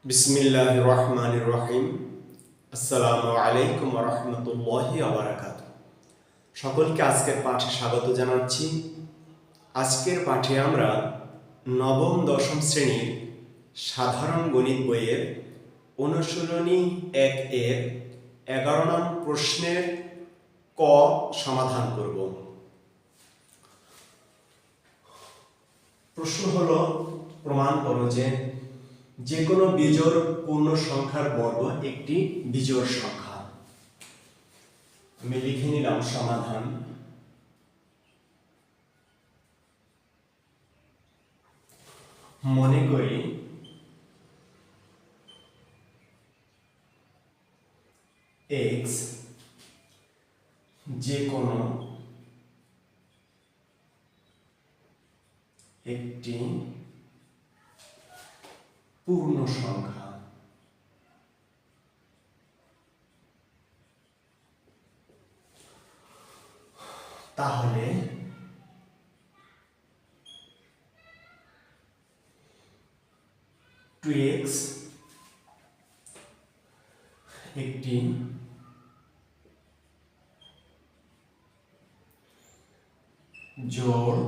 বিসমিল্লাহির রহমানির রহিম। আসসালামু আলাইকুম ওয়া রাহমাতুল্লাহি ওয়া বারাকাতুহু। সকলকে আজকের পাঠে স্বাগত জানাচ্ছি। আজকের পাঠে আমরা নবম দশম শ্রেণীর সাধারণ গণিত বইয়ের অনুশীলনী 1 এর 11 নং প্রশ্নের ক সমাধান করব। প্রশ্ন হলো, প্রমাণ করো যে কোনো বিজোড় পূর্ণ সংখ্যার বর্গ একটি বিজোড় সংখ্যা। আমি লিখে নিলাম সমাধান। মনে করি x যে কোনো একটি পূর্ণ সংখ্যা। তাহলে 2x একটি জোড়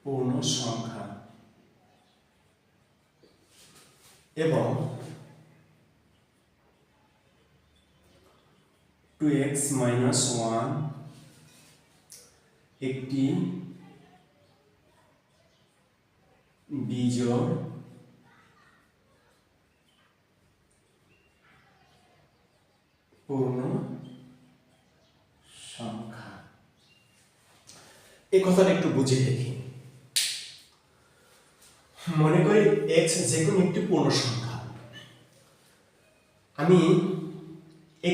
পূর্ণ সংখ্যা এবং 2x - 1 একটি বিজোড় পূর্ণ সংখ্যা। এই কথাটা একটু বুঝে দেখি। মনে করি x যে কোনো একটি পূর্ণ সংখ্যা। আমি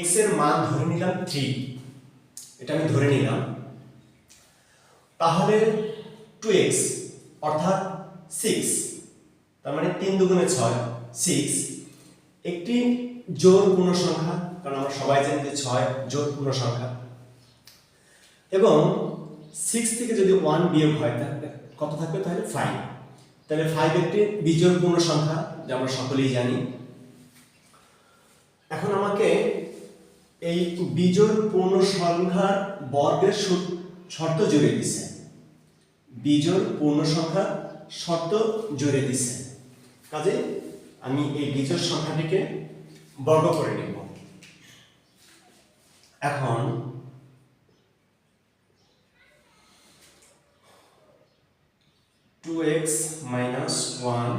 x এর মান ধরে নিলাম 3, এটা আমি ধরে নিলাম। তাহলে 2x অর্থাৎ 6, তার মানে 3 দুগুণে 6, 6 একটি জোড় পূর্ণ সংখ্যা, কারণ আমরা সবাই জানি যে 6 জোড় পূর্ণ সংখ্যা। এবং 6 থেকে যদি 1 বিয়োগ হয় তাহলে কত থাকবে? তাহলে 5। তাহলে 5 একটি বিজোড় পূর্ণ সংখ্যা, যা আমরা সকলেই জানি। এখন আমাকে এই বিজোড় পূর্ণ সংখ্যার বর্গের শর্ত জুড়ে দিছে। বিজোড় পূর্ণ সংখ্যা শর্ত জুড়ে দিছে, কাজে আমি এই বিজোড় সংখ্যাটিকে বর্গ করে নেব। এখন 2x - 1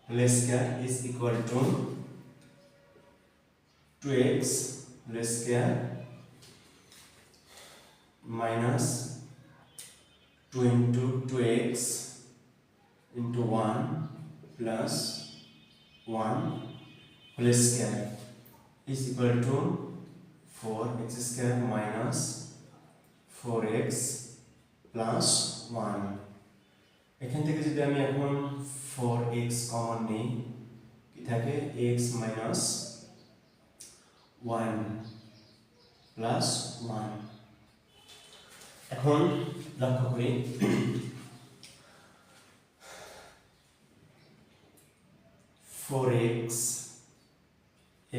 whole square is equal to 2x whole square minus 2 into 2x into 1 plus 1 whole square is equal to 4x square minus 4x plus 1। এখান থেকে যদি আমি এখন 4x কমন নিই, কি থাকে? x minus 1 plus 1। এখন লক্ষ্য করি,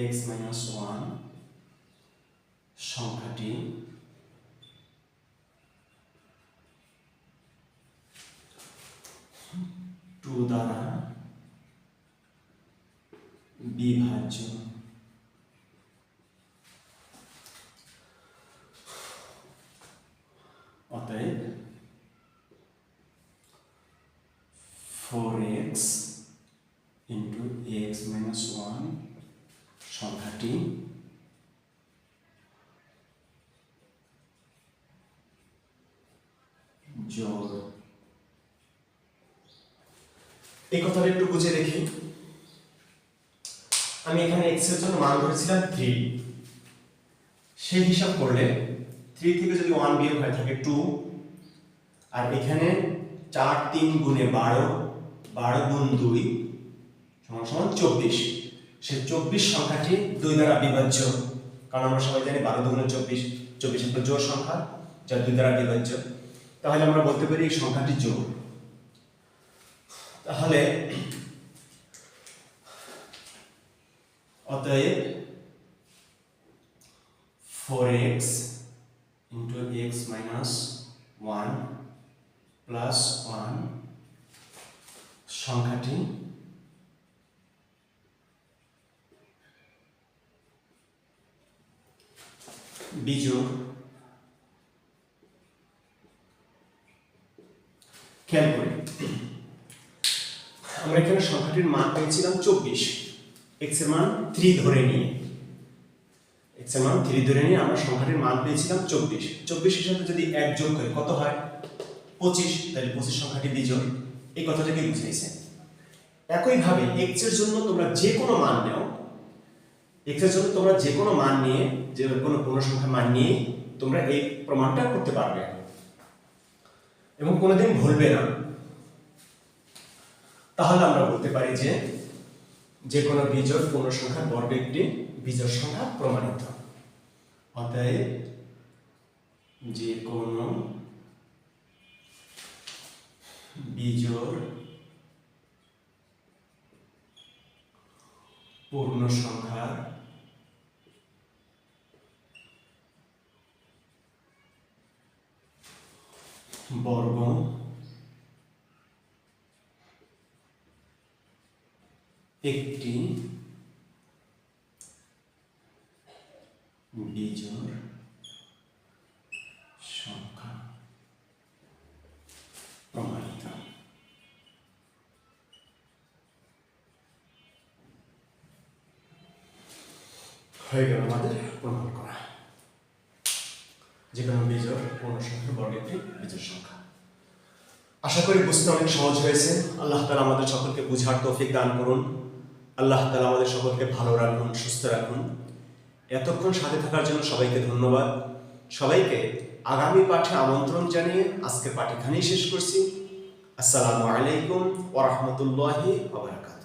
x minus 1 সংখ্যাটি দ্বারা বিভাজ্য। অতএব 4x into x minus 1 সংখ্যাটি জোড়। এই কথাটা একটু বুঝে দেখি। আমি এখানে x এর জন্য মান ধরেছিলাম 3, সেই হিসাব করলে 3 থেকে যদি 1 বিয়োগ হয় থাকে 2, আর এখানে 4 3 গুণে 12, 12 গুণ 2 সমান 24। সেই 24 সংখ্যাটি 2 দ্বারা বিভাজ্য, কারণ আমরা সবাই জানি 12 দুগুণে 24, 24 একটা জোড় সংখ্যা যা 2 দ্বারা বিভাজ্য। তাহলে আমরা বলতে পারি এই সংখ্যাটি জোড়। তাহলে অতএব 4x into x minus 1 plus 1 সংখ্যাটি বিজোড়। খেয়াল করি আমরা এখানে সংখ্যাটির মান পেয়েছিলাম 24, x এর মান 3 ধরে নিয়ে আমরা সংখ্যাটির মান পেয়েছিলাম 24। 24 এর সাথে যদি 1 যোগ করি কত হয়? 25। তাহলে 25 সংখ্যাটি বিজোড়, এই কথাটাকে বুঝাইছে। একইভাবে x এর জন্য তোমরা যে কোনো মান নাও, x এর জন্য তোমরা যে কোনো মান নিয়ে, যে কোনো পূর্ণ সংখ্যা মান নিয়ে তোমরা এই প্রমাণটা করতে পারবে এবং কোনোদিন ভুলবে না। তাহলে আমরা বলতে পারি যে কোনো বিজোড় পূর্ণ সংখ্যার বর্গ একটি বিজোড় সংখ্যা প্রমাণিত। অতএব যে কোনো বিজোড় পূর্ণ সংখ্যার বর্গ একটি বিজোড় সংখ্যা প্রমাণিত। হয়ে গেল আমাদের প্রমাণ করা যে কোনো বিজোড় পূর্ণ সংখ্যার বর্গ একটি বিজোড় সংখ্যা। আশা করি বুঝতে অনেক সহজ হয়েছে। আল্লাহ তাআলা আমাদের সকলকে বুঝার তৌফিক দান করুন। আল্লাহ তাআলা আমাদের সকলকে ভালো রাখুন, সুস্থ রাখুন। এতক্ষণ সাথে থাকার জন্য সবাইকে ধন্যবাদ। সবাইকে আগামী পাঠে আমন্ত্রণ জানিয়ে আজকের পাঠ এখানেই শেষ করছি। আসসালামু আলাইকুম ওয়া রাহমাতুল্লাহি ওয়া বারাকাতুহু।